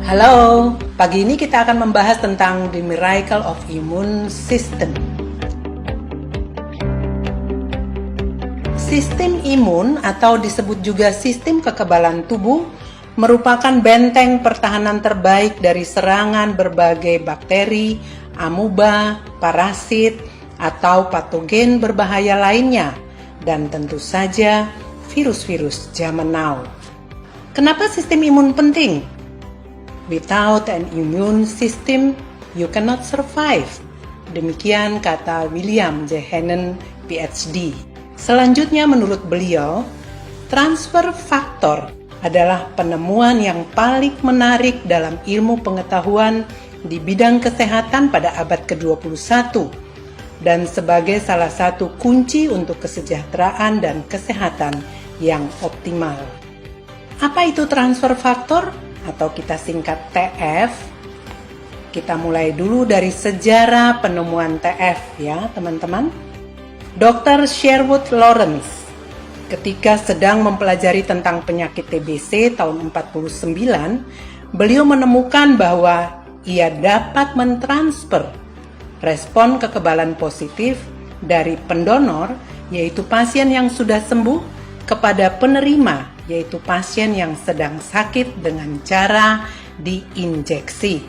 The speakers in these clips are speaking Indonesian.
Halo, pagi ini kita akan membahas tentang The Miracle of Immune System. Sistem imun atau disebut juga sistem kekebalan tubuh merupakan benteng pertahanan terbaik dari serangan berbagai bakteri, amuba, parasit, atau patogen berbahaya lainnya, dan tentu saja virus-virus zaman now. Kenapa sistem imun penting? Without an immune system, you cannot survive. Demikian kata William J. Hannon, PhD. Selanjutnya menurut beliau, transfer faktor adalah penemuan yang paling menarik dalam ilmu pengetahuan di bidang kesehatan pada abad ke-21 dan sebagai salah satu kunci untuk kesejahteraan dan kesehatan yang optimal. Apa itu transfer faktor? Atau kita singkat TF. Kita mulai dulu dari sejarah penemuan TF ya teman-teman. Dr. Sherwood Lawrence ketika sedang mempelajari tentang penyakit TBC tahun 49, beliau menemukan bahwa ia dapat mentransfer respon kekebalan positif dari pendonor, yaitu pasien yang sudah sembuh, kepada penerima, yaitu pasien yang sedang sakit dengan cara diinjeksi,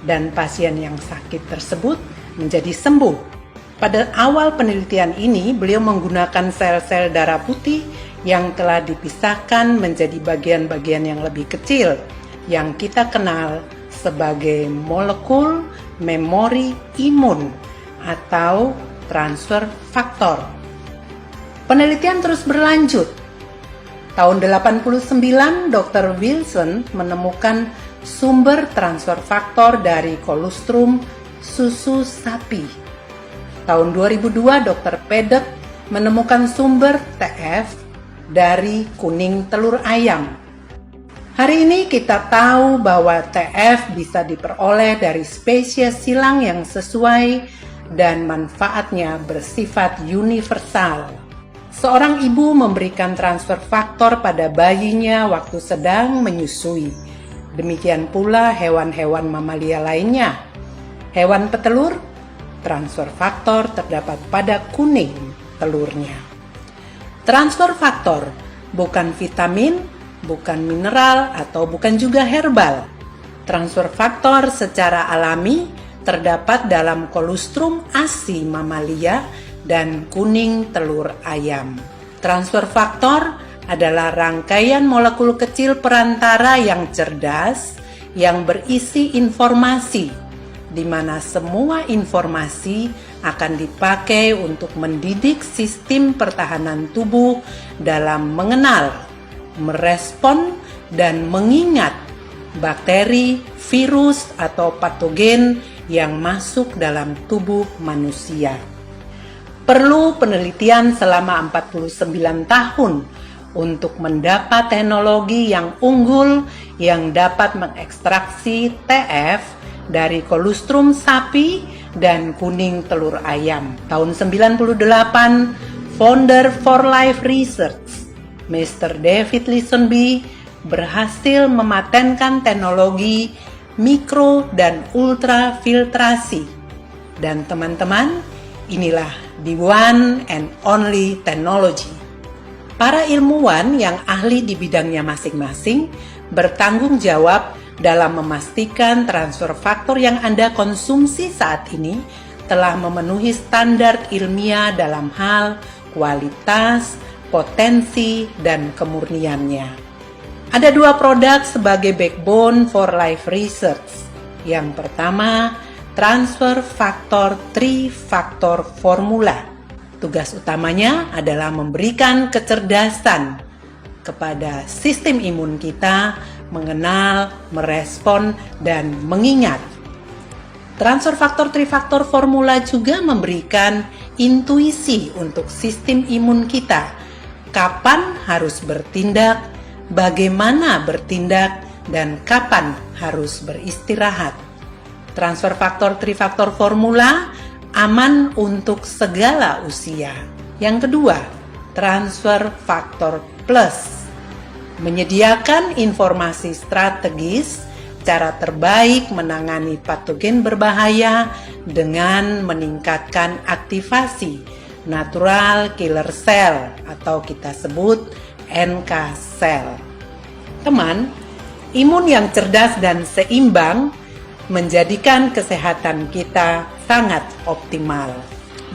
dan pasien yang sakit tersebut menjadi sembuh. Pada awal penelitian ini, beliau menggunakan sel-sel darah putih yang telah dipisahkan menjadi bagian-bagian yang lebih kecil, yang kita kenal sebagai molekul memori imun atau transfer faktor. Penelitian terus berlanjut. Tahun 89, Dr. Wilson menemukan sumber transfer faktor dari kolostrum susu sapi. Tahun 2002, Dr. Pedek menemukan sumber TF dari kuning telur ayam. Hari ini kita tahu bahwa TF bisa diperoleh dari spesies silang yang sesuai dan manfaatnya bersifat universal. Seorang ibu memberikan transfer faktor pada bayinya waktu sedang menyusui. Demikian pula hewan-hewan mamalia lainnya. Hewan petelur, transfer faktor terdapat pada kuning telurnya. Transfer faktor bukan vitamin, bukan mineral, atau bukan juga herbal. Transfer faktor secara alami terdapat dalam kolostrum ASI mamalia dan kuning telur ayam. Transfer faktor adalah rangkaian molekul kecil perantara yang cerdas yang berisi informasi, di mana semua informasi akan dipakai untuk mendidik sistem pertahanan tubuh dalam mengenal, merespon, dan mengingat bakteri, virus, atau patogen yang masuk dalam tubuh manusia. Perlu penelitian selama 49 tahun untuk mendapat teknologi yang unggul yang dapat mengekstraksi TF dari kolostrum sapi dan kuning telur ayam. Tahun 98, founder For Life Research, Mr. David Lisenby, berhasil mematenkan teknologi mikro dan ultrafiltrasi. Dan teman-teman, inilah the one and only technology. Para ilmuwan yang ahli di bidangnya masing-masing bertanggung jawab dalam memastikan transfer faktor yang Anda konsumsi saat ini telah memenuhi standar ilmiah dalam hal kualitas, potensi, dan kemurniannya. Ada dua produk sebagai backbone For Life Research. Yang pertama, transfer faktor 3-faktor formula. Tugas utamanya adalah memberikan kecerdasan kepada sistem imun kita mengenal, merespon, dan mengingat. Transfer faktor 3-faktor formula juga memberikan intuisi untuk sistem imun kita. Kapan harus bertindak, bagaimana bertindak, dan kapan harus beristirahat. Transfer faktor 3-faktor formula aman untuk segala usia. Yang kedua, transfer faktor plus menyediakan informasi strategis cara terbaik menangani patogen berbahaya dengan meningkatkan aktivasi natural killer cell atau kita sebut NK cell. Teman, imun yang cerdas dan seimbang menjadikan kesehatan kita sangat optimal.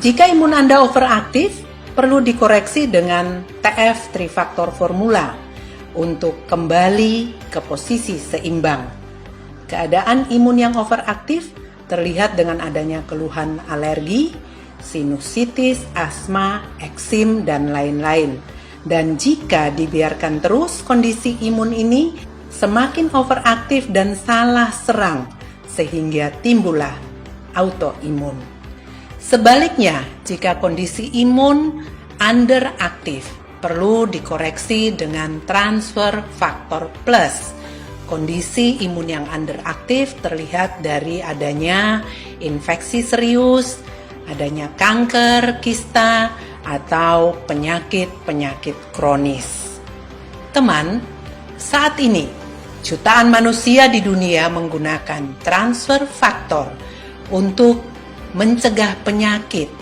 Jika imun Anda overaktif, perlu dikoreksi dengan TF trifaktor formula untuk kembali ke posisi seimbang. Keadaan imun yang overaktif terlihat dengan adanya keluhan alergi, sinusitis, asma, eksim, dan lain-lain. Dan jika dibiarkan terus, kondisi imun ini semakin overaktif dan salah serang, sehingga timbullah autoimun. Sebaliknya, jika kondisi imun underaktif, perlu dikoreksi dengan transfer faktor plus. Kondisi imun yang underaktif terlihat dari adanya infeksi serius, adanya kanker, kista, atau penyakit-penyakit kronis. Teman, saat ini jutaan manusia di dunia menggunakan transfer faktor untuk mencegah penyakit,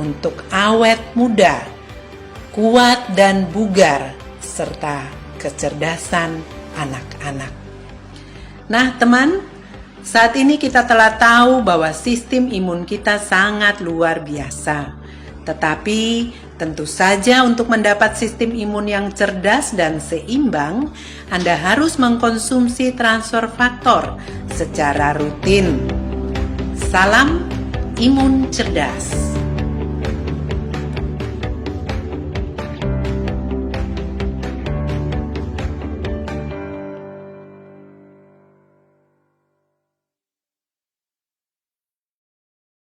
untuk awet muda, kuat dan bugar, serta kecerdasan anak-anak. Nah, teman, saat ini kita telah tahu bahwa sistem imun kita sangat luar biasa. Tetapi tentu saja untuk mendapat sistem imun yang cerdas dan seimbang, Anda harus mengkonsumsi transfer faktor secara rutin. Salam imun cerdas.